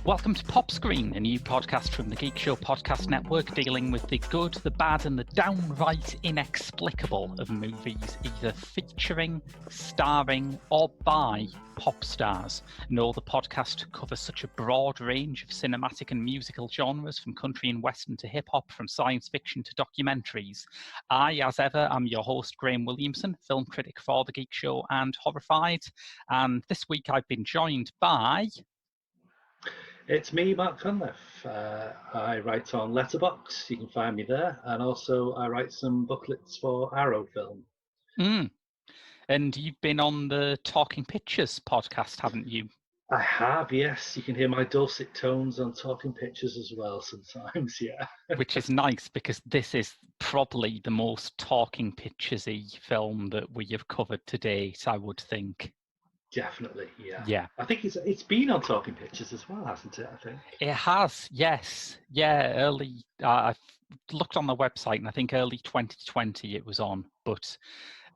Welcome to Pop Screen, a new podcast from the Geek Show Podcast Network dealing with the good, the bad and the downright inexplicable of movies either featuring, starring or by pop stars. No, the podcast covers such a broad range of cinematic and musical genres, from country and western to hip-hop, from science fiction to documentaries. I, as ever, am your host, Graham Williamson, film critic for The Geek Show and Horrified. And this week I've been joined by... It's me, Mark Cunliffe. I write on Letterboxd, you can find me there, and also I write some booklets for Arrow Film. And you've been on the Talking Pictures podcast, haven't you? I have, yes. You can hear my dulcet tones on Talking Pictures as well sometimes, yeah. Which is nice, because this is probably the most Talking Pictures-y film that we have covered to date, I would think. Definitely, yeah. Yeah. I think it's been on Talking Pictures as well, hasn't it, I think? It has, yes. Yeah, early... I've looked on the website, and I think early 2020 it was on, but...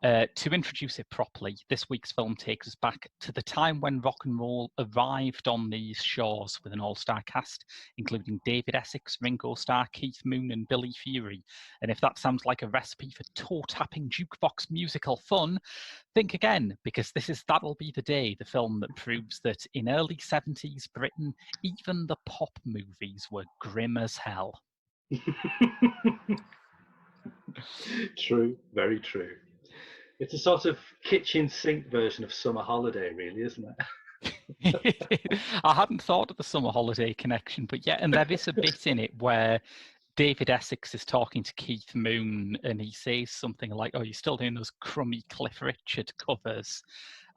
to introduce it properly, this week's film takes us back to the time when rock and roll arrived on these shores with an all-star cast, including David Essex, Ringo Starr, Keith Moon and Billy Fury. And if that sounds like a recipe for toe-tapping jukebox musical fun, think again, because that'll be the day, the film that proves that in early 70s Britain, even the pop movies were grim as hell. True, very true. It's a sort of kitchen sink version of Summer Holiday, really, isn't it? I hadn't thought of the Summer Holiday connection, but yeah, and there is a bit in it where David Essex is talking to Keith Moon and he says something like, "Oh, you're still doing those crummy Cliff Richard covers."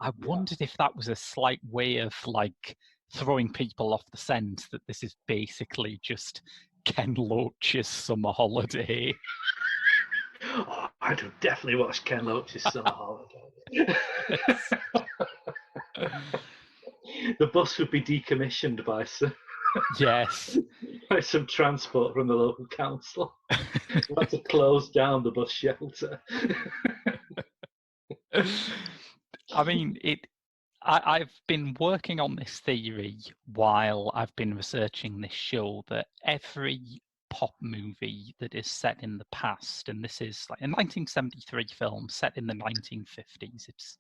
I wondered if that was a slight way of like throwing people off the scent, that this is basically just Ken Loach's Summer Holiday. Oh, I'd have definitely watched Ken Loach's Summer Holiday. The bus would be decommissioned by some transport from the local council. We had to close down the bus shelter. I mean, I've been working on this theory while I've been researching this show, that every pop movie that is set in the past, and this is like a 1973 film set in the 1950s, it's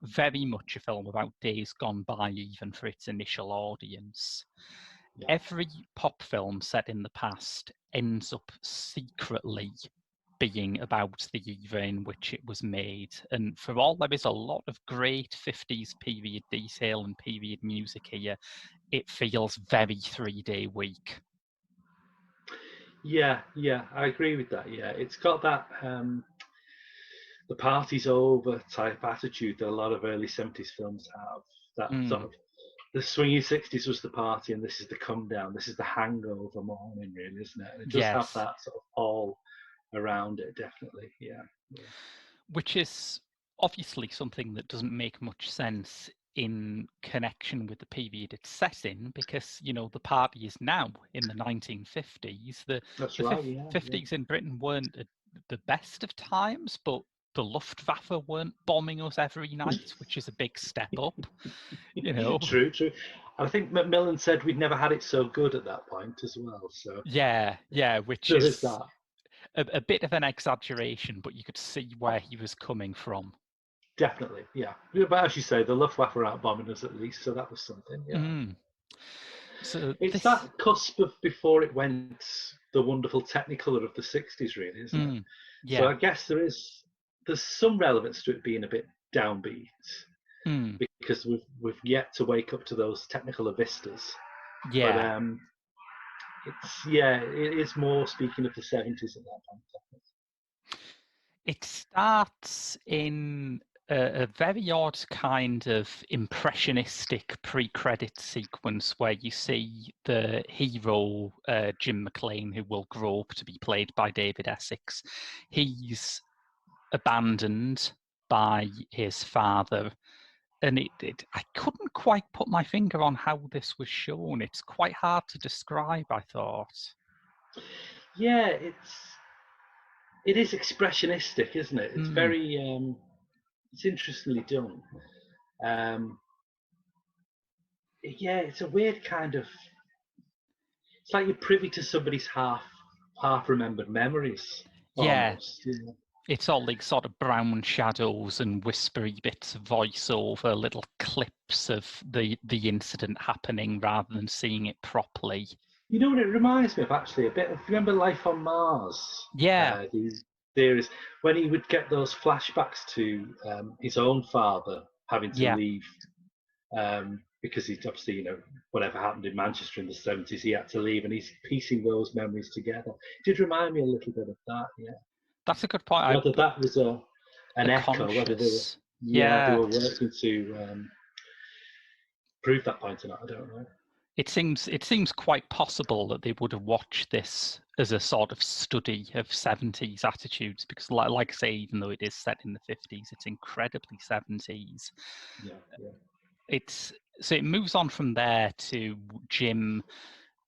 very much a film about days gone by, even for its initial audience. Every pop film set in the past ends up secretly being about the era in which it was made. And for all there is a lot of great 50s period detail and period music here, it feels very 3-day week. Yeah, I agree with that. Yeah, it's got that the party's over type attitude that a lot of early 70s films have. That sort of, the swingy 60s was the party, and this is the come down. This is the hangover morning, really, isn't it? And it does have that sort of all around it, definitely. Yeah. Which is obviously something that doesn't make much sense in connection with the period it's set in, because, you know, the party is now in the 1950s. The 50s in Britain weren't the best of times, but the Luftwaffe weren't bombing us every night, which is a big step up, you know. True. I think Macmillan said we'd never had it so good at that point as well. So yeah, which is that. A bit of an exaggeration, but you could see where he was coming from. Definitely, yeah. But as you say, the Luftwaffe were out bombing us at least, so that was something. Yeah. So it's that cusp of before it went the wonderful Technicolor of the 60s, really, isn't it? Yeah. So I guess there's some relevance to it being a bit downbeat, because we've yet to wake up to those Technicolor vistas. Yeah. But it is more speaking of the 70s at that point. It starts in a very odd kind of impressionistic pre-credit sequence where you see the hero, Jim McClane, who will grow up to be played by David Essex. He's abandoned by his father. And I couldn't quite put my finger on how this was shown. It's quite hard to describe, I thought. Yeah, it is expressionistic, isn't it? It's very, it's interestingly done. It's a weird kind of it's like you're privy to somebody's half remembered memories Yeah, almost. Yeah. it's all like sort of brown shadows and whispery bits of voiceover, little clips of the incident happening rather than seeing it properly. You know what it reminds me of actually a bit of, remember Life on Mars? Yeah, The series when he would get those flashbacks to his own father having to yeah. leave because he's obviously, whatever happened in Manchester in the 70s, he had to leave, and he's piecing those memories together. It did remind me a little bit of that, yeah. That's a good point. Whether that was an a echo, whether conscious. they Yeah, were working to prove that point or not, I don't know. it seems quite possible that they would have watched this as a sort of study of 70s attitudes, because like I say, even though it is set in the 50s, it's incredibly 70s. Yeah, yeah. So it moves on from there to Jim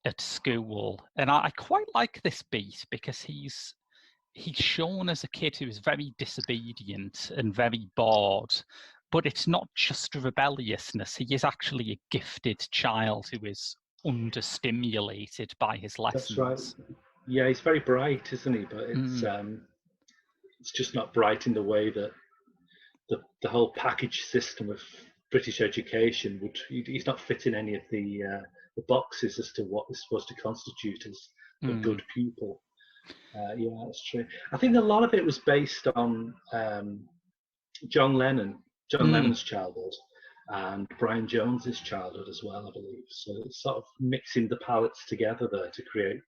at school, and I quite like this beat because he's shown as a kid who is very disobedient and very bored, but it's not just rebelliousness. He is actually a gifted child who is understimulated by his That's right. lessons. Yeah, he's very bright, isn't he? But Mm, it's just not bright in the way that the whole package system of British education would. He's not fitting any of the boxes as to what is supposed to constitute as a mm, good pupil. Yeah, that's true. I think a lot of it was based on John mm, Lennon's childhood, and Brian Jones's childhood as well, I believe. So it's sort of mixing the palettes together there to create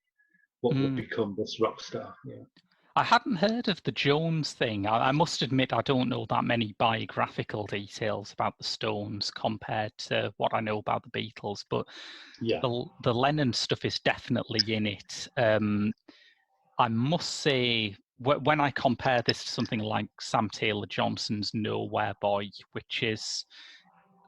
what would mm. become this rock star. Yeah. I hadn't heard of the Jones thing. I must admit, I don't know that many biographical details about the Stones compared to what I know about the Beatles, but Yeah. the Lennon stuff is definitely in it. I must say, when I compare this to something like Sam Taylor Johnson's Nowhere Boy, which is,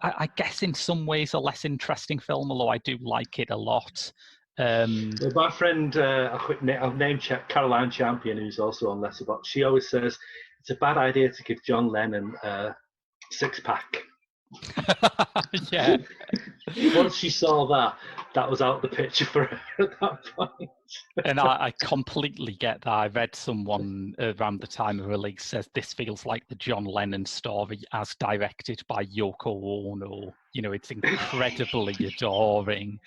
I guess, in some ways a less interesting film, although I do like it a lot. Well, my friend, I'll name check Caroline Champion, who's also on Letterboxd. She always says it's a bad idea to give John Lennon a six pack. Yeah. Once she saw that was out the picture for her at that point. And I completely get that. I read someone around the time of release says this feels like the John Lennon story as directed by Yoko Ono. It's incredibly adoring.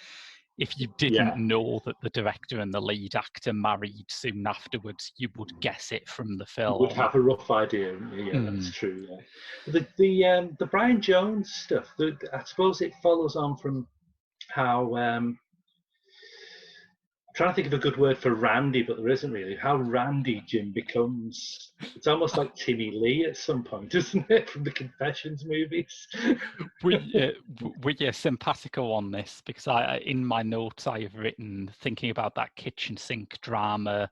If you didn't Yeah, know that the director and the lead actor married soon afterwards, you would guess it from the you would film. have a rough idea. Yeah, that's Mm, true. Yeah, the Brian Jones stuff. I suppose it follows on from how I'm trying to think of a good word for randy, but there isn't really. How randy Jim becomes. It's almost like Timmy Lee at some point, isn't it, from the Confessions movies? were you simpatico on this? Because in my notes, I have written, thinking about that kitchen sink drama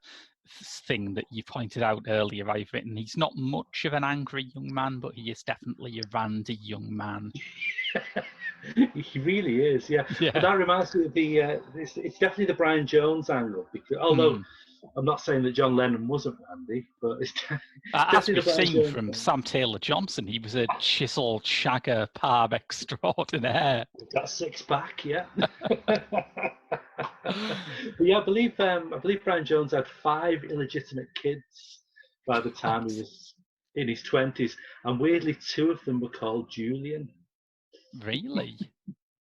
thing that you pointed out earlier, I've written, he's not much of an angry young man, but he is definitely a randy young man. He really is, yeah. But Yeah. that reminds me of it's definitely the Brian Jones angle, because although Mm. I'm not saying that John Lennon wasn't Randy, but it's As definitely the we've Brian seen Jones from angle. Sam Taylor Johnson, he was a chiseled shagger par extraordinaire. That six pack, yeah. But yeah, I believe Brian Jones had 5 illegitimate kids by the time he was in his 20s, and weirdly 2 of them were called Julian. Really?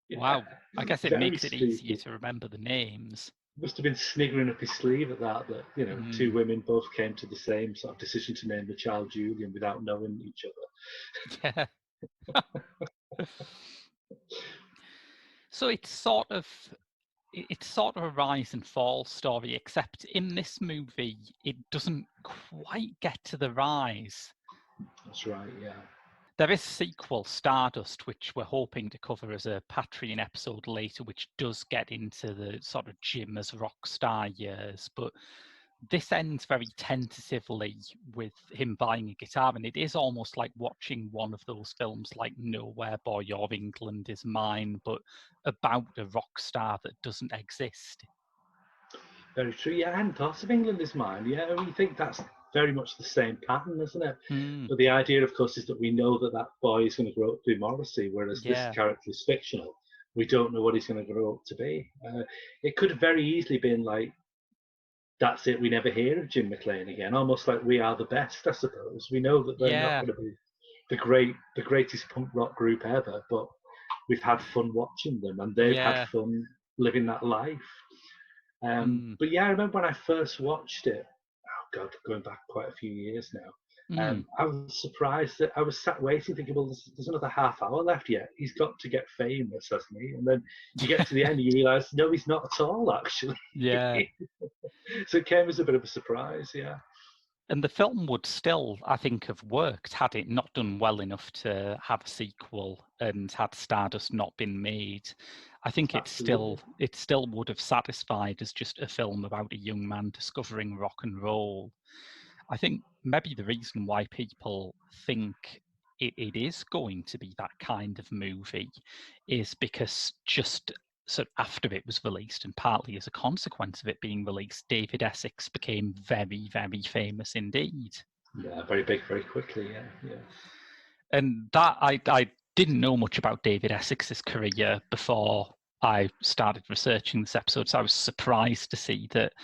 Yeah, Wow. I guess it very makes it easier spooky. to remember the names. Must have been sniggering up his sleeve at that 2 Mm. women both came to the same sort of decision to name the child Julian without knowing each Yeah. So it's sort of a rise and fall story, except in this movie it doesn't quite get to the rise. other. That's right, yeah. There is a sequel, Stardust, which we're hoping to cover as a Patreon episode later, which does get into the sort of Jim as rock star years, but this ends very tentatively with him buying a guitar, and it is almost like watching one of those films like Nowhere Boy or England Is Mine, but about a rock star that doesn't exist. Very true. Yeah, I hadn't thought of England as mine. Yeah, we think that's very much the same pattern, isn't it? Mm, But the idea, of course, is that we know that boy is going to grow up through Morrissey, whereas this yeah. character is fictional. we don't know what he's going to grow up to be. It could have very easily been like, that's it, we never hear of Jim McLean again, almost like We Are the Best, I suppose. We know that they're not Yeah, going to be the greatest punk rock group ever, but we've had fun watching them, and they've had yeah. fun living that life. But yeah, I remember when I first watched it. Oh God, going back quite a few years now. I was surprised that I was sat waiting, thinking, well, there's another half hour left yet. He's got to get famous, hasn't he? And then you get to the end and you realise, no, he's not at all, actually. Yeah. So it came as a bit of a surprise, yeah. And the film would still, I think, have worked had it not done well enough to have a sequel, and had Stardust not been made. I think it still would have satisfied as just a film about a young man discovering rock and roll. I think maybe the reason why people think it is going to be that kind of movie is because just sort of after it was released, and partly as a consequence of it being released, David Essex became very, very famous indeed. Yeah, very big, very quickly, yeah. And that I didn't know much about David Essex's career before I started researching this episode, so I was surprised to see that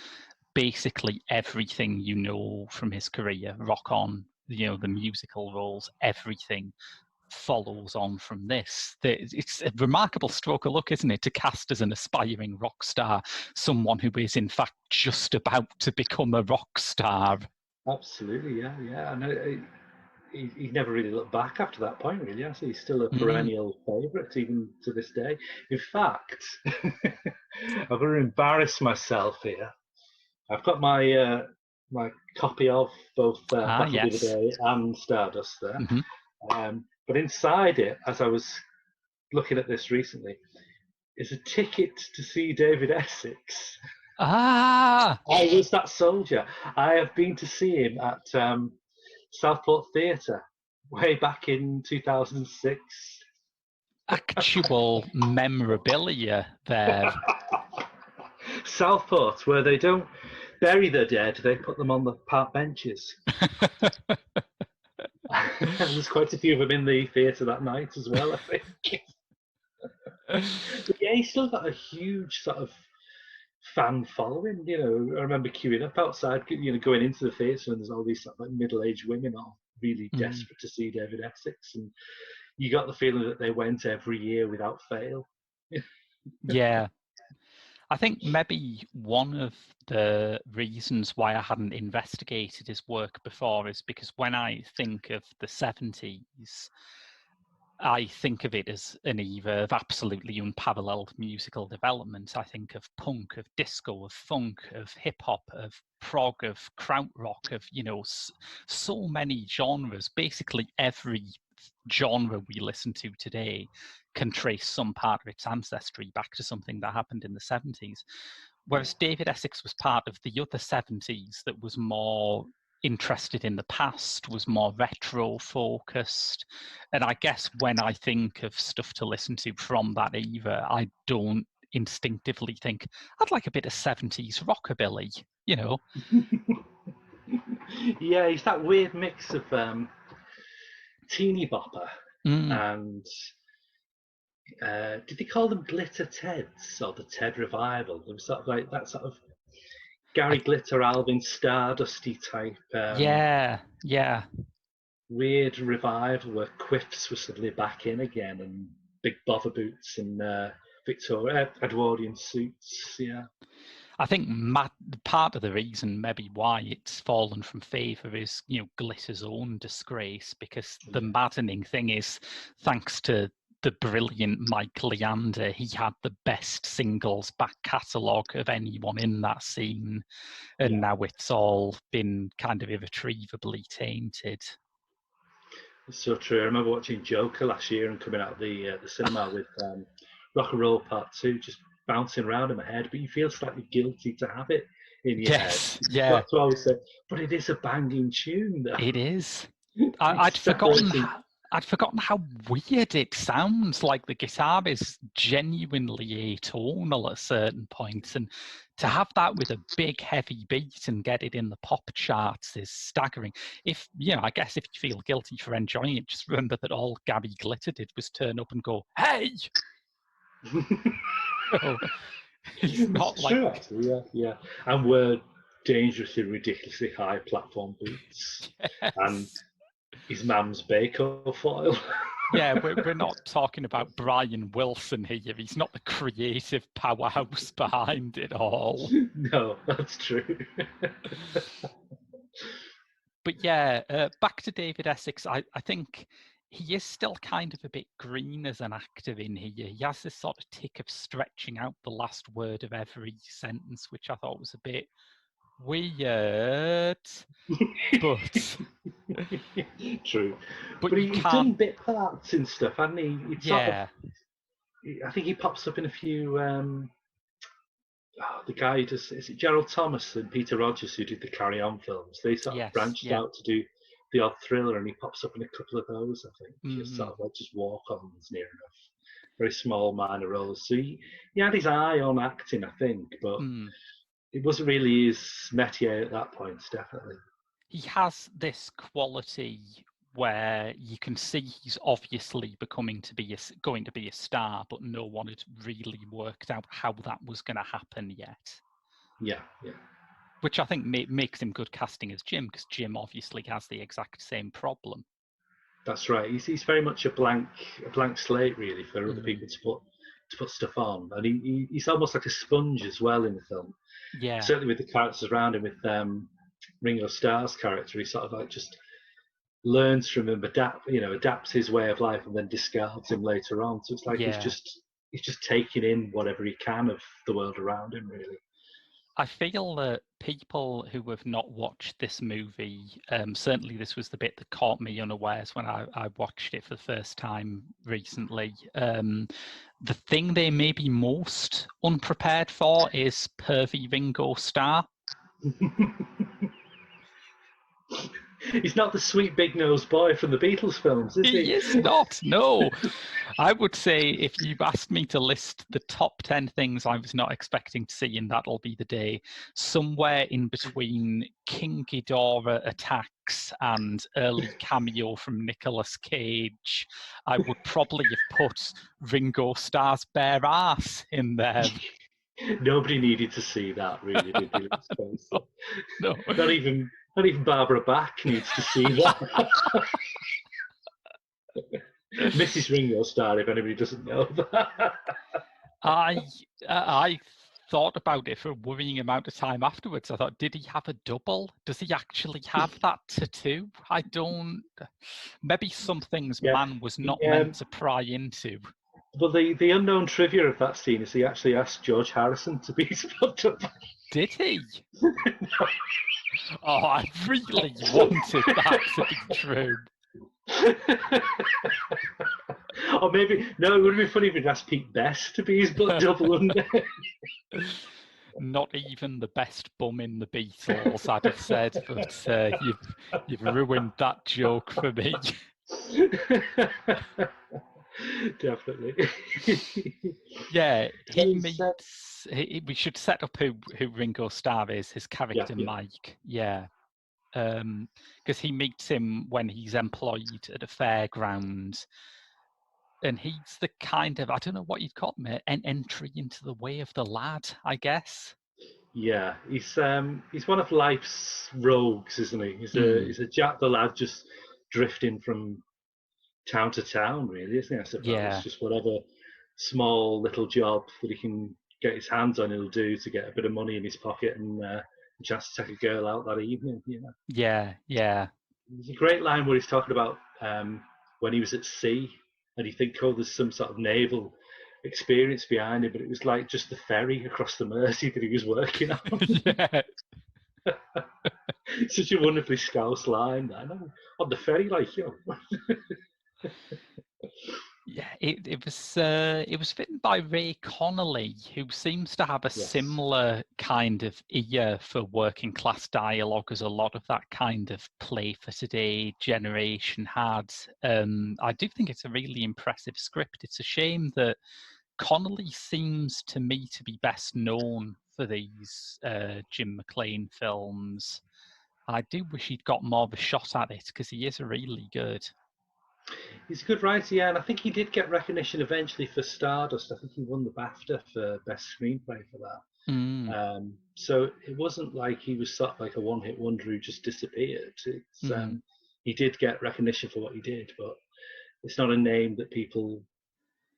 basically everything you know from his career, Rock On, the musical roles, everything follows on from this. It's a remarkable stroke of luck, isn't it, to cast as an aspiring rock star someone who is in fact just about to become a rock star. Absolutely, yeah. And he never really looked back after that point, really. Has he? He's still a perennial favourite even to this day. In fact, I'm going to embarrass myself here. I've got my my copy of both Battle Yes. of the Day and Stardust there. But inside it, as I was looking at this recently, is a ticket to see David Essex. I was that soldier. I have been to see him at Southport Theatre way back in 2006. Actual memorabilia there. Southport, where they don't bury their dead, they put them on the park benches. There's quite a few of them in the theatre that night as well, I think. But yeah, he's still got a huge sort of fan following. I remember queuing up outside, going into the theatre, and there's all these sort of like middle-aged women all really desperate to see David Essex, and you got the feeling that they went every year without fail. Yeah. I think maybe one of the reasons why I hadn't investigated his work before is because when I think of the 70s, I think of it as an era of absolutely unparalleled musical development. I think of punk, of disco, of funk, of hip hop, of prog, of krautrock, of so many genres. Basically, every genre we listen to today can trace some part of its ancestry back to something that happened in the 70s. Whereas David Essex was part of the other 70s that was more interested in the past, was more retro focused. And I guess when I think of stuff to listen to from that era, I don't instinctively think I'd like a bit of 70s rockabilly, Yeah, he's that weird mix of teeny bopper and did they call them Glitter Teds or the Ted Revival? There was sort of like that sort of Gary Glitter, Alvin Stardusty type. Yeah. Weird revival where quiffs were suddenly back in again, and big bother boots and Edwardian suits. Yeah. I think part of the reason maybe why it's fallen from favour is, Glitter's own disgrace, because the maddening thing is, thanks to the brilliant Mike Leander, he had the best singles back catalogue of anyone in that scene, and now it's all been kind of irretrievably tainted. It's so true. I remember watching Joker last year and coming out of the cinema with Rock and Roll Part 2 just bouncing around in my head, but you feel slightly guilty to have it in your head. Yeah. That's what I always say. But it is a banging tune, though. It is. I'd forgotten how weird it sounds. Like the guitar is genuinely atonal at certain points, and to have that with a big heavy beat and get it in the pop charts is staggering. I guess if you feel guilty for enjoying it, just remember that all Gary Glitter did was turn up and go, "Hey!" Oh, he's not It's like true, actually. Yeah, yeah. And wear dangerously, ridiculously high platform boots, and yes. his mum's Bako foil. Yeah, we're not talking about Brian Wilson here. He's not the creative powerhouse behind it all. No, that's true. But yeah, back to David Essex. I think he is still kind of a bit green as an actor in here. He has this sort of tick of stretching out the last word of every sentence, which I thought was a bit weird. But True. but But you he's done can't. bit parts and stuff, hasn't he? It's sort of, Yeah. I think he pops up in a few. The guy who does, is it Gerald Thomas and Peter Rogers who did the Carry On films? They sort of Yes. branched Yeah. out to do the odd thriller, and he pops up in a couple of those, I think. It's Mm. sort of like just walk-ons near enough. Very small minor roles. So he had his eye on acting, I think, but Mm. it wasn't really his métier at that point, definitely. He has this quality where you can see he's obviously going to be a star, but no one had really worked out how that was going to happen yet. Yeah, yeah. Which I think makes him good casting as Jim, because Jim obviously has the exact same problem. That's right. He's very much a blank slate, really, for other Mm. people to put stuff on, and he's almost like a sponge as well in the film. Yeah, Certainly with the characters around him, with Ringo Starr's character, he sort of like just learns from him, adapts his way of life, and then discards him later on. So it's like yeah. he's just taking in whatever he can of the world around him, really. I feel that people who have not watched this movie, certainly this was the bit that caught me unawares when I watched it for the first time recently. The thing they may be most unprepared for is pervy Ringo Starr. He's not the sweet big nosed boy from the Beatles films, is He he? is not, no. I would say if you've asked me to list the top 10 things I was not expecting to see in That'll Be the Day, somewhere in between King Ghidorah attacks and early cameo from Nicolas Cage, I would probably have put Ringo Starr's bare ass in there. Nobody needed to see that, really, did they? Let's face it. No. Not even Barbara Bach needs to see that. Mrs. Ringo Starr, if anybody doesn't know that. I thought about it for a worrying amount of time afterwards. I thought, did he have a double? Does he actually have that tattoo? I don't. Maybe some things Yeah. man was not meant to pry into. Well, the unknown trivia of that scene is he actually asked George Harrison to be his photographer. Did he? Oh, I really wanted that to be true. Or maybe, no, it would have been funny if he'd asked Pete Best to be his butt double, wouldn't it? Not even the best bum in the Beatles, I'd have said, but you've ruined that joke for me. Definitely. Yeah, we should set up who Ringo Starr is, his character Yeah. Mike. Yeah. Because he meets him when he's employed at a fairground. And he's the kind of, I don't know what you'd call him, an entry into the way of the lad, I guess. Yeah, he's one of life's rogues, isn't he? He's a Jack the lad just drifting from town to town, really, isn't he? I suppose Yeah. just whatever small little job that he can get his hands on, he'll do to get a bit of money in his pocket and a chance to take a girl out that evening. You know. Yeah, yeah. There's a great line where he's talking about when he was at sea, and you think, oh, there's some sort of naval experience behind it, but it was like just the ferry across the Mersey that he was working on. Yeah. Such a wonderfully scouse line. I know. On the ferry, like, you know. Yeah, it was written by Ray Connolly, who seems to have a similar kind of ear for working class dialogue as a lot of that kind of play for today generation had. I do think it's a really impressive script. It's a shame that Connolly seems to me to be best known for these Jim McClane films. I do wish he'd got more of a shot at it because he is really good. He's a good writer, yeah, and I think he did get recognition eventually for Stardust. I think he won the BAFTA for Best Screenplay for that. Mm. So it wasn't like he was sort of like a one-hit wonder who just disappeared. He did get recognition for what he did, but it's not a name that people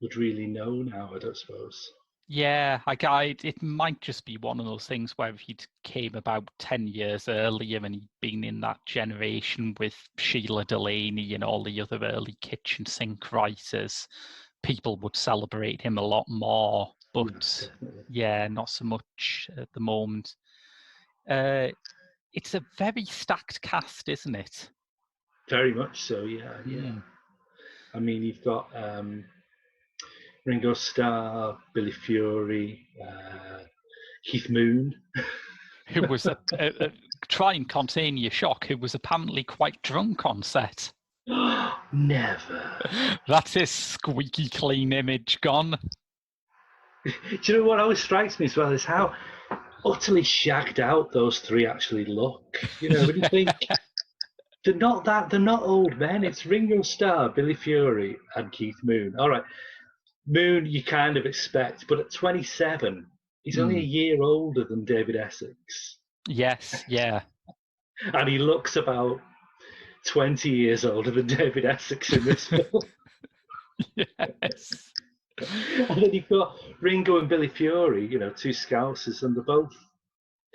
would really know now, I don't suppose. Yeah, it might just be one of those things where if he'd came about 10 years earlier and he'd been in that generation with Sheila Delaney and all the other early kitchen sink writers, people would celebrate him a lot more. But yeah, not so much at the moment. It's a very stacked cast, isn't it? Very much so, yeah. I mean, you've got Ringo Starr, Billy Fury, Keith Moon. Who was try and contain your shock, who was apparently quite drunk on set. Never. That's his squeaky clean image gone. Do you know what always strikes me as well is how utterly shagged out those three actually look. You know, when you think they're not old men. It's Ringo Starr, Billy Fury, and Keith Moon. All right, Moon you kind of expect, but at 27, he's only a year older than David Essex. Yes, yeah. And he looks about 20 years older than David Essex in this film. Yes. And then you've got Ringo and Billy Fury, you know, two Scousers, and they're both,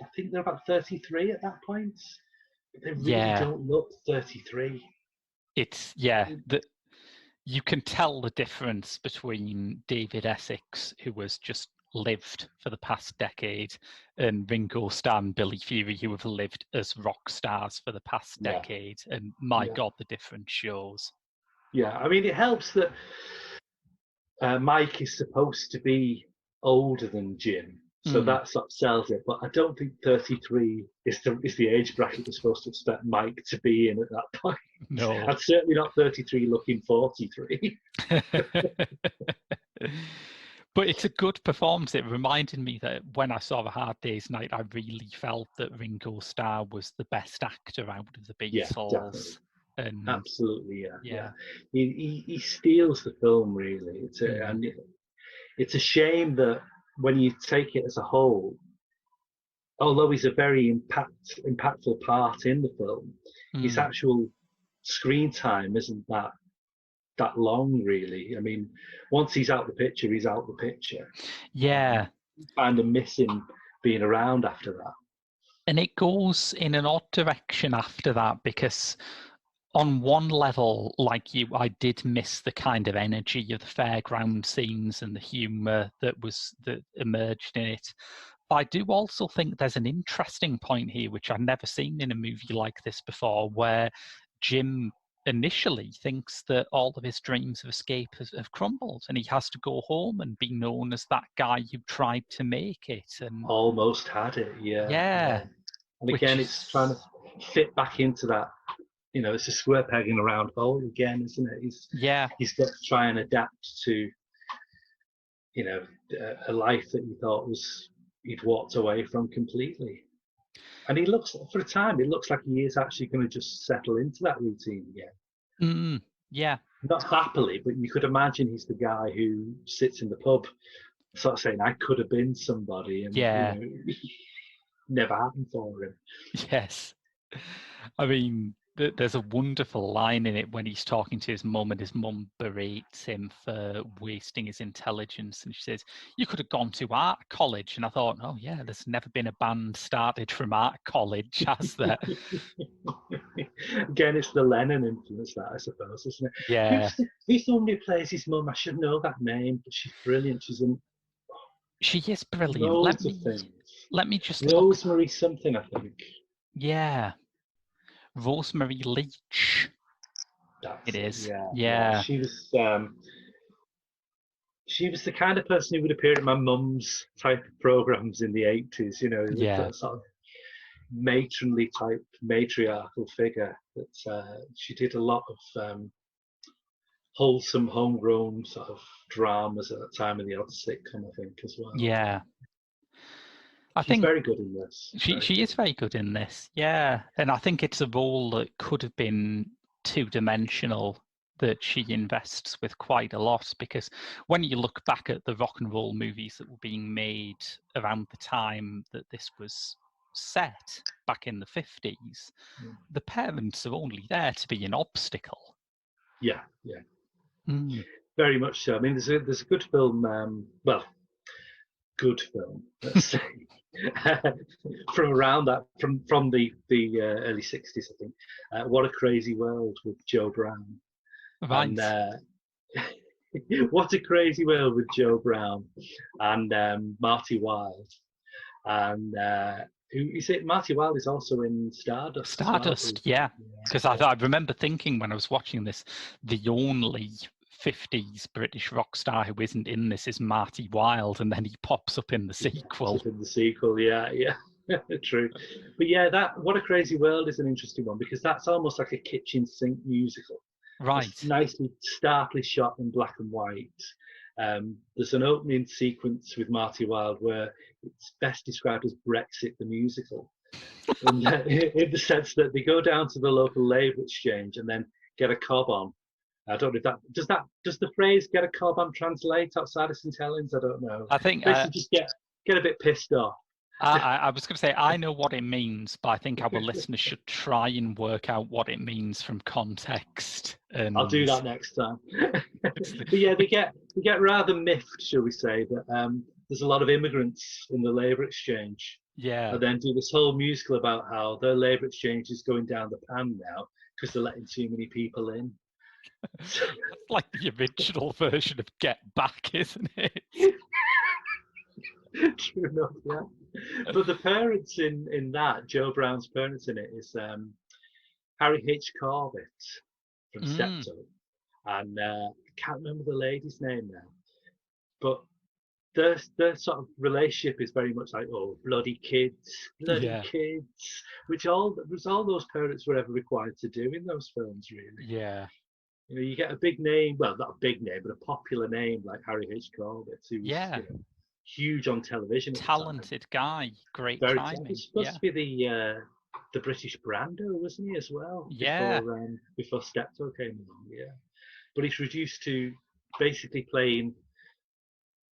I think they're about 33 at that point. But they really don't look 33. It's, you can tell the difference between David Essex, who has just lived for the past decade, and Ringo Starr and Billy Fury, who have lived as rock stars for the past decade. And my God, the difference shows. Yeah, I mean, it helps that Mike is supposed to be older than Jim, so that sort of sells it. But I don't think 33 is the age bracket we're supposed to expect Mike to be in at that point. No, and certainly not 33 looking 43. But it's a good performance. It reminded me that when I saw A Hard Day's Night, I really felt that Ringo Starr was the best actor out of the Beatles. Yeah, and absolutely, yeah. He steals the film, really. And it's a shame that when you take it as a whole, although he's a very impactful part in the film, his actual screen time isn't that long, really. I mean, once he's out the picture, he's out the picture. Yeah. You kind of miss him being around after that. And it goes in an odd direction after that, because on one level, like you, I did miss the kind of energy of the fairground scenes and the humour that emerged in it. But I do also think there's an interesting point here, which I've never seen in a movie like this before, where Jim initially thinks that all of his dreams of escape have crumbled, and he has to go home and be known as that guy who tried to make it and almost had it. Yeah. And again, it's trying to fit back into that. You know, it's a square peg in a round hole again, isn't it? He's got to try and adapt to, you know, a life that he thought he'd walked away from completely. And he looks, for a time, it looks like he is actually going to just settle into that routine again. Yeah. Not happily, but you could imagine he's the guy who sits in the pub sort of saying, I could have been somebody. And, you know, never happened for him. Yes. I mean, there's a wonderful line in it when he's talking to his mum, and his mum berates him for wasting his intelligence, and she says, you could have gone to art college. And I thought, oh yeah, there's never been a band started from art college, has there? Again, it's the Lennon influence, that, I suppose, isn't it? Yeah. Who's the one who plays his mum? I should know that name, but she's brilliant. She is brilliant. Let me just Rosemary something, I think. Yeah. Rosemary Leach. It is. Yeah. She was the kind of person who would appear in my mum's type of programs in the 80s, you know, that sort of matronly type matriarchal figure. That she did a lot of wholesome homegrown sort of dramas at that time, in the odd sitcom, I think, as well. Yeah. She's very good in this. She is very good in this, yeah. And I think it's a role that could have been two-dimensional, that she invests with quite a lot, because when you look back at the rock and roll movies that were being made around the time that this was set back in the 50s, the parents are only there to be an obstacle. Yeah. Very much so. I mean, there's a good film, good film, let's say, from around that, from the early 60s, I think. What a Crazy World with Joe Brown. Right. And What a Crazy World with Joe Brown and Marty Wilde. And who is it? Marty Wilde is also in Stardust. Stardust, yeah. Because I remember thinking when I was watching this, the only 50s British rock star who isn't in this is Marty Wilde, and then he pops up in the sequel. Yeah. True. But yeah, that What a Crazy World is an interesting one, because that's almost like a kitchen sink musical. Right. It's nicely, starkly shot in black and white. There's an opening sequence with Marty Wilde where it's best described as Brexit the musical, in the sense that they go down to the local labour exchange and then get a cob on. I don't know if does the phrase "get a cob on" translate outside of St Helens? I don't know. I think basically just get a bit pissed off. I was going to say I know what it means, but I think our listeners should try and work out what it means from context. And I'll do that next time. But yeah, they get rather miffed, shall we say, that there's a lot of immigrants in the labour exchange. Yeah. And then do this whole musical about how their labour exchange is going down the pan now because they're letting too many people in. That's like the original version of Get Back, isn't it? True enough, yeah. But the parents in that, Joe Brown's parents in it, is Harry H. Corbett from Steptoe. And I can't remember the lady's name now. But their sort of relationship is very much like, oh, bloody kids, which all those parents were ever required to do in those films, really. Yeah. You know, you get a big name, well, not a big name, but a popular name like Harry H. Corbett, who was huge on television. Talented guy, great very timing. He's supposed to be the British Brando, wasn't he, as well? Yeah. Before Steptoe came along, yeah. But he's reduced to basically playing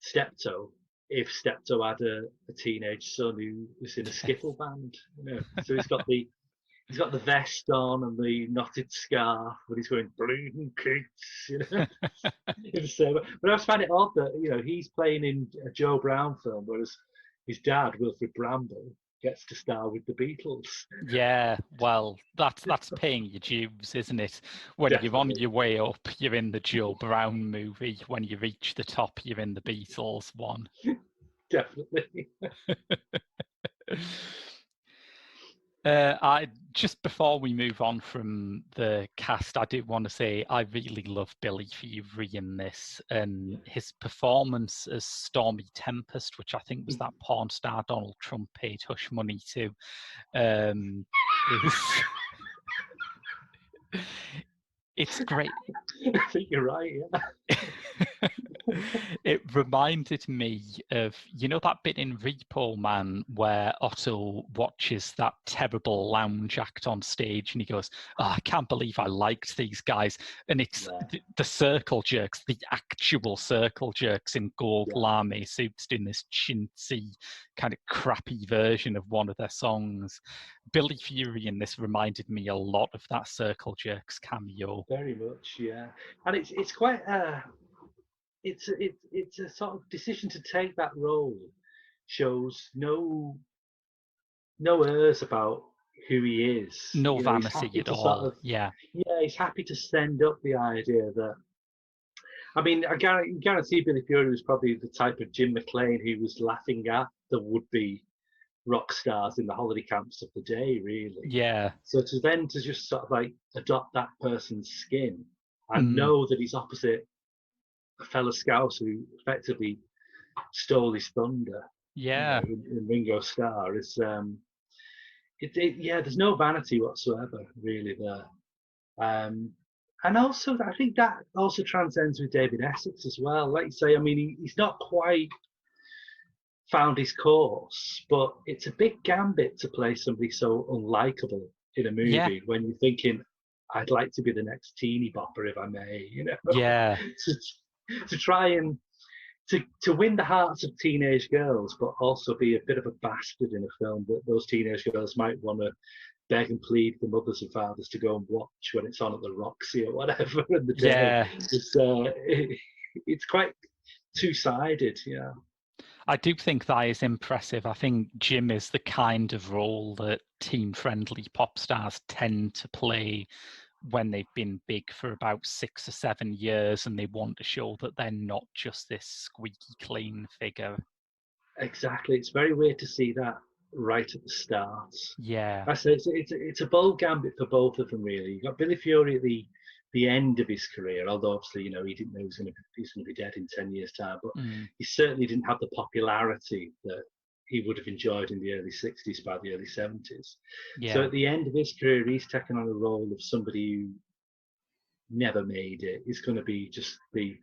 Steptoe if Steptoe had a teenage son who was in a skiffle band. You know? So he's got the vest on and the knotted scarf, but he's going bleeding kids, you know. But I just find it odd that, you know, he's playing in a Joe Brown film, whereas his dad, Wilfrid Bramble, gets to star with the Beatles. Yeah, well, that's paying your dues, isn't it? When Definitely. You're on your way up, you're in the Joe Brown movie. When you reach the top, you're in the Beatles one. Definitely. Just before we move on from the cast, I do want to say I really love Billy Fury in this, and his performance as Stormy Tempest, which I think was that porn star Donald Trump paid hush money to, it's great. I think you're right, yeah. It reminded me of, you know, that bit in Repo Man where Otto watches that terrible lounge act on stage and he goes, oh, I can't believe I liked these guys. And it's the circle jerks, the actual circle jerks in gold lame suits doing this chintzy kind of crappy version of one of their songs. Billy Fury in this reminded me a lot of that Circle Jerks cameo. Very much, yeah. And it's quite it's a sort of decision to take that role. Shows no airs about who he is. No vanity at all. Yeah, he's happy to send up the idea that. I mean, I guarantee Billy Fury was probably the type of Jim McClane who was laughing at the would-be rock stars in the holiday camps of the day, really. Yeah. So to just sort of like adopt that person's skin and know that he's opposite a fellow Scouse who effectively stole his thunder. Yeah. You know, in Ringo Starr is there's no vanity whatsoever really there. And also I think that also transcends with David Essex as well. Like you say, I mean he's not quite found his course, but it's a big gambit to play somebody so unlikable in a movie when you're thinking, I'd like to be the next teeny bopper if I may, Yeah. to try and to win the hearts of teenage girls, but also be a bit of a bastard in a film that those teenage girls might want to beg and plead for mothers and fathers to go and watch when it's on at the Roxy or whatever in the day. Yeah. It's quite two-sided, yeah. I do think that is impressive. I think Jim is the kind of role that teen-friendly pop stars tend to play when they've been big for about 6 or 7 years and they want to show that they're not just this squeaky clean figure. Exactly. It's very weird to see that right at the start. Yeah. I say it's a bold gambit for both of them, really. You got Billy Fury at the end of his career, although obviously he didn't know he's going to be dead in 10 years' time, but he certainly didn't have the popularity that he would have enjoyed in the early 60s by the early 70s. Yeah. So at the end of his career, he's taken on a role of somebody who never made it. He's going to be just the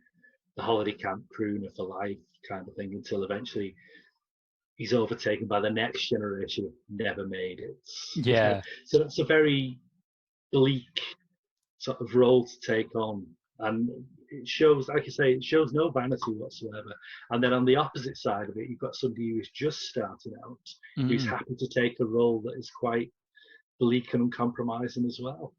holiday camp crooner for life kind of thing until eventually he's overtaken by the next generation who never made it. Yeah. So that's a very bleak sort of role to take on. And it shows, like I say, it shows no vanity whatsoever. And then on the opposite side of it, you've got somebody who is just starting out, who's happy to take a role that is quite bleak and uncompromising as well.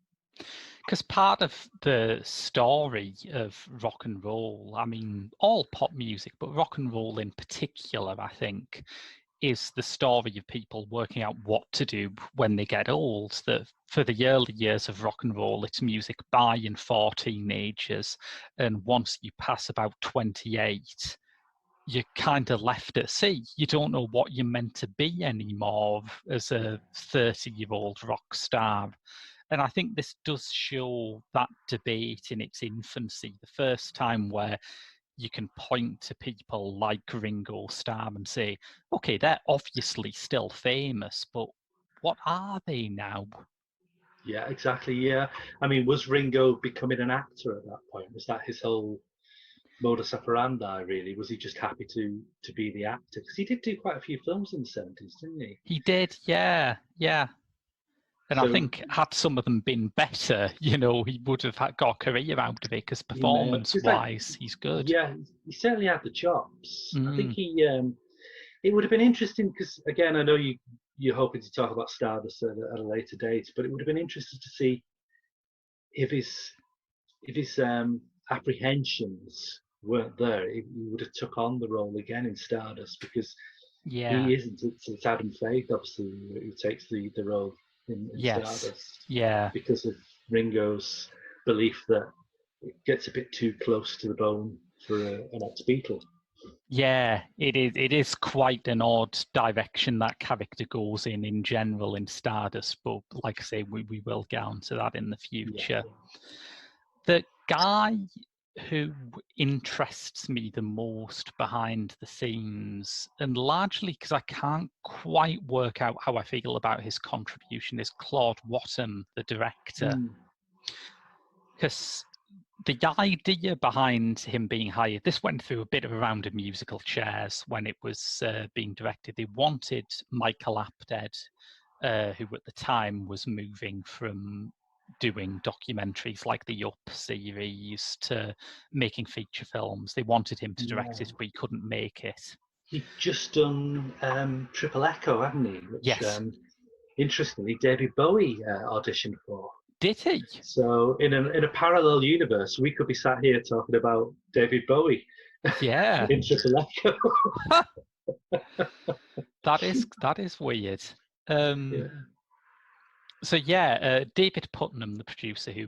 Because part of the story of rock and roll, I mean, all pop music, but rock and roll in particular, I think, is the story of people working out what to do when they get old. That for the early years of rock and roll, it's music by and for teenagers. And once you pass about 28, you're kind of left at sea. You don't know what you're meant to be anymore as a 30-year-old rock star. And I think this does show that debate in its infancy, the first time where you can point to people like Ringo Starr and say, okay, they're obviously still famous, but what are they now? Yeah, exactly. Yeah. I mean, was Ringo becoming an actor at that point? Was that his whole modus operandi, really? Was he just happy to be the actor? Because he did do quite a few films in the 70s, didn't he? He did, yeah. And I So think had some of them been better, he would have got a career out of it because he may have, 'cause like, performance-wise, he's good. yeah, he certainly had the chops. I think it would have been interesting because, again, I know you're hoping to talk about Stardust at a later date, but it would have been interesting to see if his apprehensions weren't there, he would have took on the role again in Stardust because Yeah. he isn't. It's Adam Faith, obviously, who takes the role in Yes. Stardust Yeah. because of Ringo's belief that it gets a bit too close to the bone for an ex-Beatle. Yeah, it is. It is quite an odd direction that character goes in general in Stardust, but like I say, we will get onto that in the future. Yeah. The guy who interests me the most behind the scenes, and largely because I can't quite work out how I feel about his contribution, is Claude Wattham, the director. Because the idea behind him being hired, this went through a bit of a round of musical chairs when it was being directed. They wanted Michael Apted, who at the time was moving from doing documentaries like the Up series to making feature films. They wanted him to direct it, but he couldn't make it. He'd just done Triple Echo, hadn't he? Which, yes. Interestingly, David Bowie auditioned for. Did he? So in a parallel universe, we could be sat here talking about David Bowie. Yeah. in Triple Echo. that is weird. Yeah. So David Putnam, the producer, who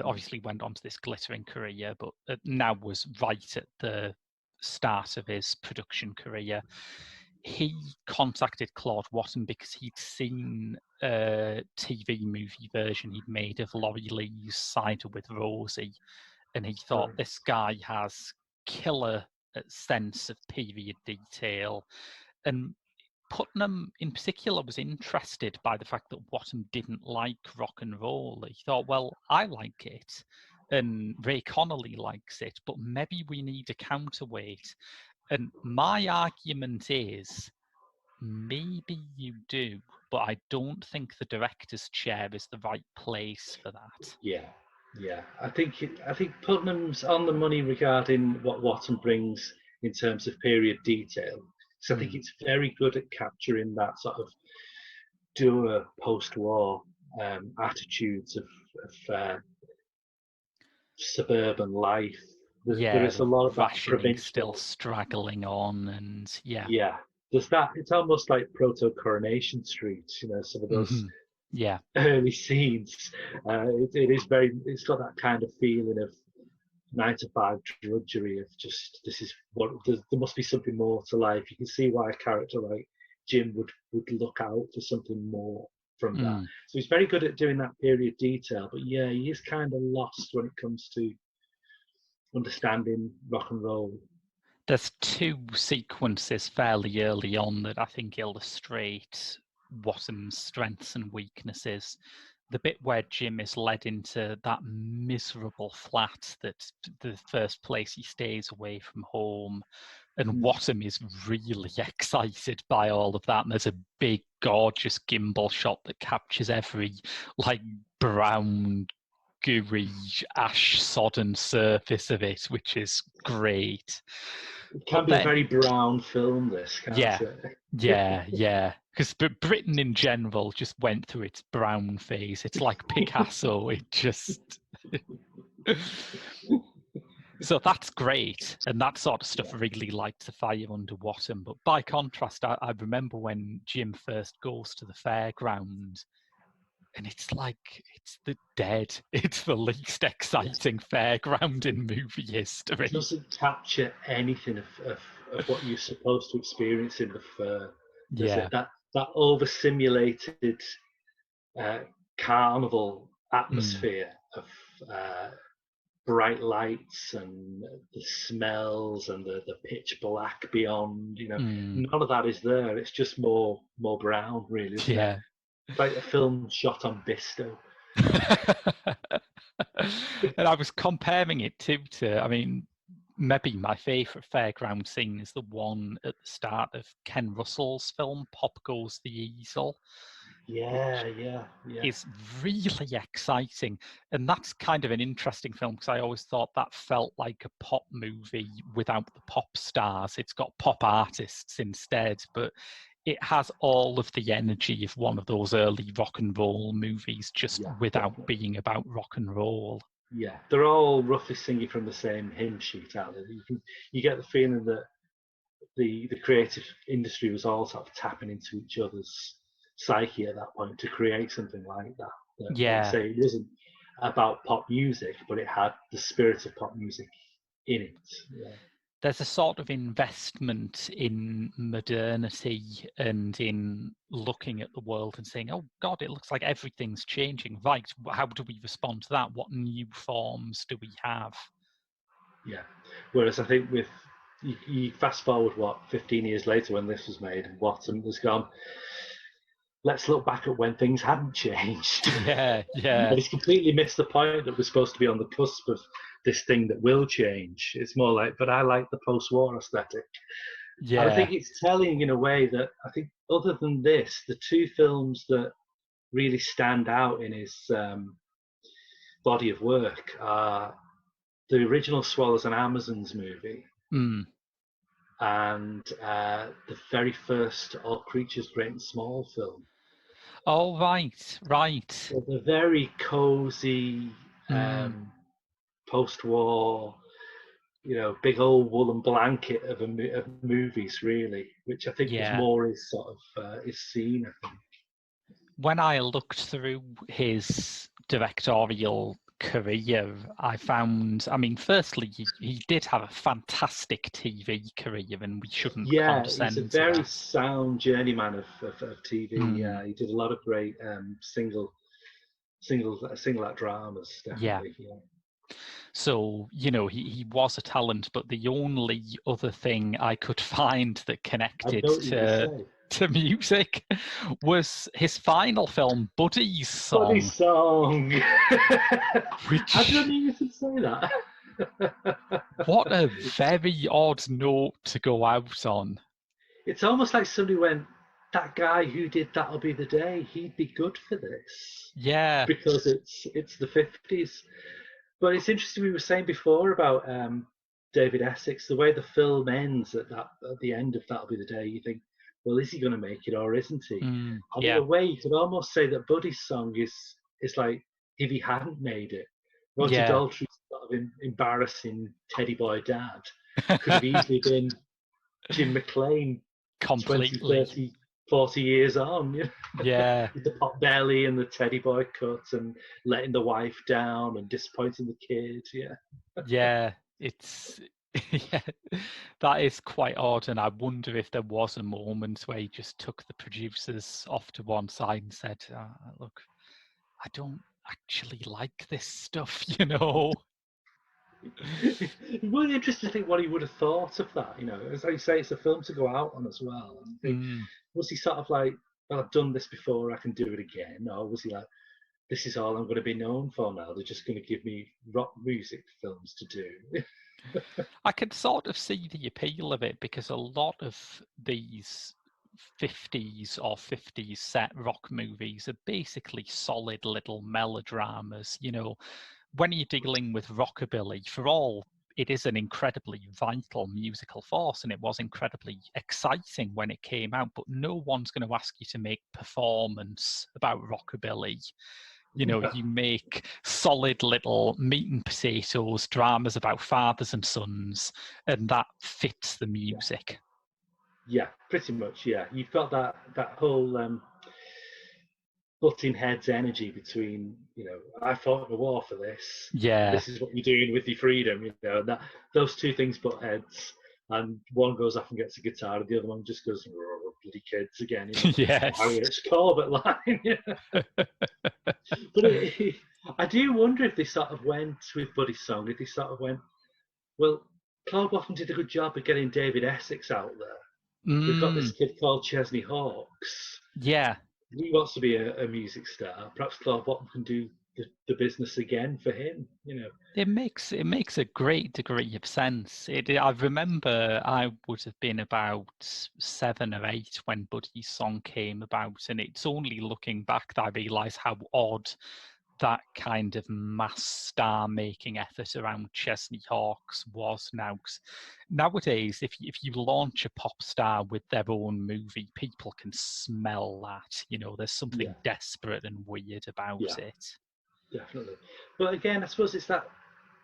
obviously went on to this glittering career, but now was right at the start of his production career. He contacted Claude Wattham because he'd seen a TV movie version he'd made of Laurie Lee's Cider with Rosie, and he thought this guy has killer sense of period detail. And Putnam in particular was interested by the fact that Wattham didn't like rock and roll. He thought, well, I like it and Ray Connolly likes it, but maybe we need a counterweight. And my argument is maybe you do, but I don't think the director's chair is the right place for that. Yeah, yeah. I think Putnam's on the money regarding what Watson brings in terms of period detail. So I think it's very good at capturing that sort of doer post-war attitudes of suburban life. There Yeah, is the a lot of that rationing still provincial. straggling on, and yeah. Yeah, there's that. It's almost like proto Coronation Street. You know, some of those Yeah. early scenes. It is very. It's got that kind of feeling of 9 to 5 drudgery of just this is what there must be something more to life. You can see why a character like Jim would look out for something more from that. So he's very good at doing that period detail, but yeah, he is kind of lost when it comes to understanding rock and roll. There's two sequences fairly early on that I think illustrate Watham's strengths and weaknesses. The bit where Jim is led into that miserable flat that's the first place he stays away from home, and Wattam is really excited by all of that. And there's a big, gorgeous gimbal shot that captures every like brown, gooey, ash-sodden surface of it, which is great. It can But be a then, very brown film, this, can't yeah, it? yeah. Because Britain in general just went through its brown phase. It's like Picasso. It just. So that's great, and that sort of stuff really lights the fire under Wattam. But by contrast, I remember when Jim first goes to the fairground, and it's like it's the dead. It's the least exciting fairground in movie history. It doesn't capture anything of what you're supposed to experience in the fair. There's Yeah. that over simulated carnival atmosphere of bright lights and the smells and the pitch black beyond. You know, none of that is there. It's just more brown, really, isn't it? Yeah. It's like a film shot on Bisto. And I was comparing it to, I mean, maybe my favourite fairground scene is the one at the start of Ken Russell's film, Pop Goes the Easel. Yeah. Is really exciting. And that's kind of an interesting film because I always thought that felt like a pop movie without the pop stars. It's got pop artists instead, but it has all of the energy of one of those early rock and roll movies, just without definitely. being about rock and roll. Yeah, they're all roughly singing from the same hymn sheet out there. You get the feeling that the creative industry was all sort of tapping into each other's psyche at that point to create something like that. Like you say, it wasn't about pop music, but it had the spirit of pop music in it. Yeah. There's a sort of investment in modernity and in looking at the world and saying, oh God, it looks like everything's changing. Right, how do we respond to that? What new forms do we have? Yeah. Whereas I think with you fast forward 15 years later when this was made, and Watson has gone, let's look back at when things hadn't changed. Yeah. And he's completely missed the point that we're supposed to be on the cusp of this thing that will change. It's more like, but I like the post-war aesthetic. Yeah. And I think it's telling in a way that I think other than this, the two films that really stand out in his body of work are the original Swallows and Amazons movie and the very first All Creatures Great and Small film. Oh, right. So the very cozy post-war, big old woolen blanket of movies, really, which I think was more his sort of his scene. I think. When I looked through his directorial career, I found, I mean, firstly, he did have a fantastic TV career, and we shouldn't condescend to that. He's a very sound journeyman of TV. Yeah, he did a lot of great single act dramas. Definitely. Yeah. So, he was a talent, but the only other thing I could find that connected to music was his final film, Buddy's Song. Buddy's Song. I didn't even say that. What a very odd note to go out on. It's almost like somebody went, that guy who did That'll Be the Day, he'd be good for this Yeah. because it's the 50s. But it's interesting. We were saying before about David Essex, the way the film ends at the end of That'll Be the Day. You think, well, is he going to make it or isn't he? And in Yeah. a way, you could almost say that Buddy's song is like if he hadn't made it. Roger Yeah. Daltrey's sort of embarrassing teddy boy dad could have easily been Jim McClane 20, Completely. 30, 40 years on, you know, Yeah. with the pot belly and the teddy boy cut and letting the wife down and disappointing the kids. Yeah. Yeah. It's yeah, that is quite odd, and I wonder if there was a moment where he just took the producers off to one side and said, "Look, I don't actually like this stuff," you know. It's really interesting to think what he would have thought of that. You know, as I say, it's a film to go out on as well. And I think, was he sort of like, well, I've done this before, I can do it again? Or was he like, this is all I'm going to be known for now? They're just going to give me rock music films to do. I could sort of see the appeal of it because a lot of these 50s or 50s set rock movies are basically solid little melodramas. You know, when you're dealing with rockabilly, for all it is an incredibly vital musical force and it was incredibly exciting when it came out, but no one's going to ask you to make performance about rockabilly. You know, you make solid little meat and potatoes dramas about fathers and sons, and that fits the music. Yeah, pretty much. Yeah, you've got that whole butting heads energy between, you know, I fought in the war for this. Yeah. This is what you're doing with your freedom. You know, that those two things butt heads, and one goes off and gets a guitar, and the other one just goes bloody kids again. You know, Yes. Irish Corbett line. But I do wonder if they sort of went with Buddy's song. If they sort of went, well, Claude Watson did a good job of getting David Essex out there. We've got this kid called Chesney Hawkes. Yeah. He wants to be a music star. Perhaps Claude Watson can do the business again for him. You know, It makes a great degree of sense. I remember I would have been about 7 or 8 when Buddy's song came about, and it's only looking back that I realise how odd that kind of mass star-making effort around Chesney Hawkes was now. 'Cause nowadays, if you launch a pop star with their own movie, people can smell that. You know, there's something desperate and weird about it. Definitely. But again, I suppose it's that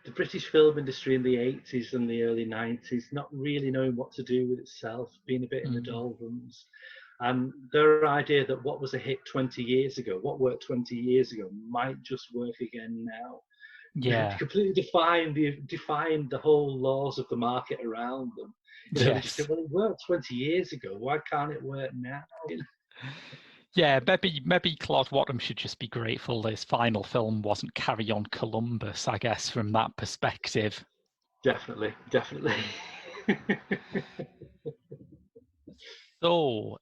the British film industry in the 80s and the early 90s not really knowing what to do with itself, being a bit in the doldrums. And their idea that what was a hit 20 years ago, what worked 20 years ago, might just work again now. Yeah. Completely define the whole laws of the market around them. You know, they just say, well, it worked 20 years ago. Why can't it work now? You know? Yeah, maybe Claude Watson should just be grateful his final film wasn't Carry On Columbus, I guess, from that perspective. Definitely. So,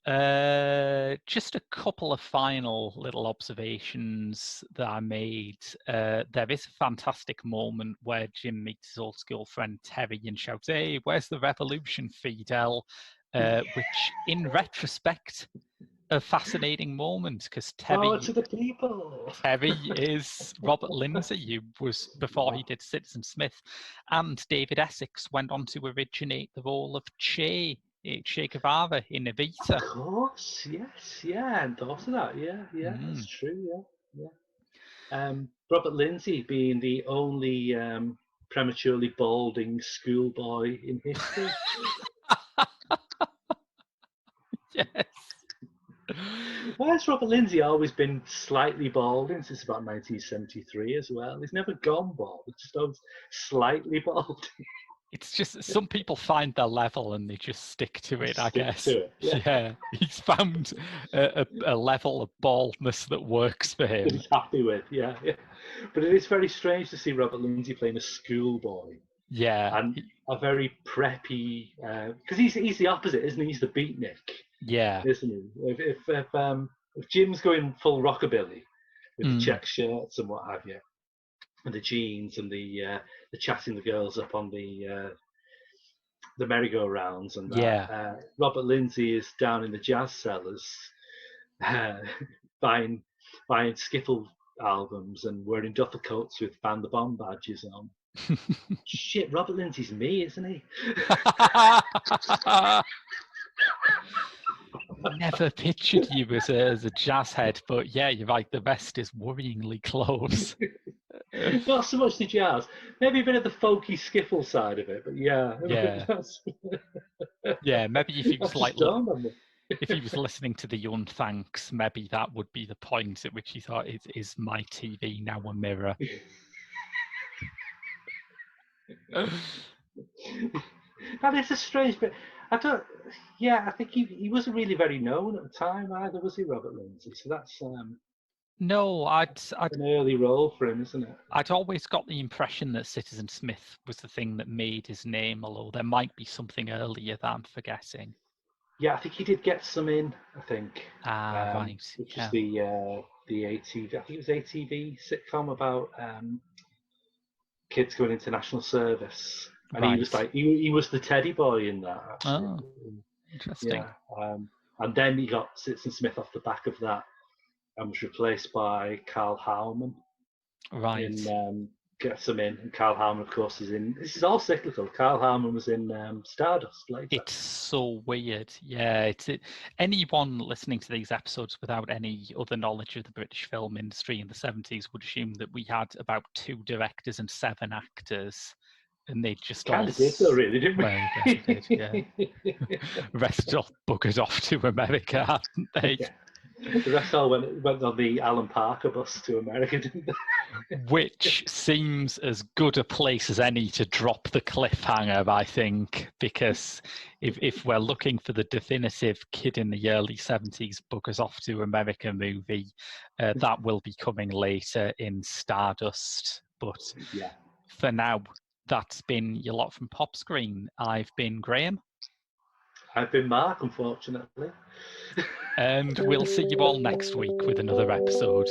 just a couple of final little observations that I made. There is a fantastic moment where Jim meets his old school friend Terry and shouts, "Hey, where's the revolution, Fidel?" Which, in retrospect, a fascinating moment because Power to the people. Terry is Robert Lindsay, who was before he did Citizen Smith, and David Essex went on to originate the role of Che Guevara in Evita. Of course, yes, yeah, and thought of that, yeah, that's true, yeah. Robert Lindsay being the only prematurely balding schoolboy in history. Yes. Why has Robert Lindsay always been slightly balding since about 1973 as well? He's never gone bald, he's just always slightly balding. It's just some people find their level and they just stick to it, I guess. To it, yeah. He's found a level of baldness that works for him. That he's happy with, yeah. But it is very strange to see Robert Lindsay playing a schoolboy. Yeah. And a very preppy, because he's the opposite, isn't he? He's the beatnik. Yeah. Isn't he? If Jim's going full rockabilly with the check shirts and what have you, and the jeans and the chatting the girls up on the the merry-go-rounds and that. Yeah. Robert Lindsay is down in the jazz cellars uh, buying skiffle albums and wearing duffel coats with Ban the Bomb badges on. Shit, Robert Lindsay's me, isn't he? Never pictured you as a jazz head, but yeah, you're right. The rest is worryingly close. Not so much the jazz, maybe a bit of the folky skiffle side of it, but yeah, Yeah. Yeah, maybe if he was like, if he was listening to the Young Thanks, maybe that would be the point at which he thought, is my TV now a mirror? That is a strange bit. I don't. Yeah, I think he wasn't really very known at the time either, was he, Robert Lindsay? So that's No, I'd an early role for him, isn't it? I'd always got the impression that Citizen Smith was the thing that made his name, although there might be something earlier that I'm forgetting. Yeah, I think he did get some in. I think, Right. which Yeah. is the ATV. I think it was ATV sitcom about kids going into national service, and he was Right. like he was the teddy boy in that. Actually. Oh, interesting. Yeah, and then he got Citizen Smith off the back of that and was replaced by Carl Howman Right. in Gets Him In. And Carl Howman, of course, is in. This is all cyclical. Carl Howman was in Stardust later. It's so weird. Yeah, anyone listening to these episodes without any other knowledge of the British film industry in the 70s would assume that we had about 2 directors and 7 actors, and they just kind all of did, though, really, didn't we? Well, I guess we did, yeah. Rest all buggered off to America, hadn't they? Yeah. The rest all went on the Alan Parker bus to America, didn't they? Which seems as good a place as any to drop the cliffhanger, I think, because if we're looking for the definitive kid in the early 70s buggers off to America movie, that will be coming later in Stardust. But yeah. For now, that's been your lot from Pop Screen. I've been Graham. I've been Mark, unfortunately. And we'll see you all next week with another episode.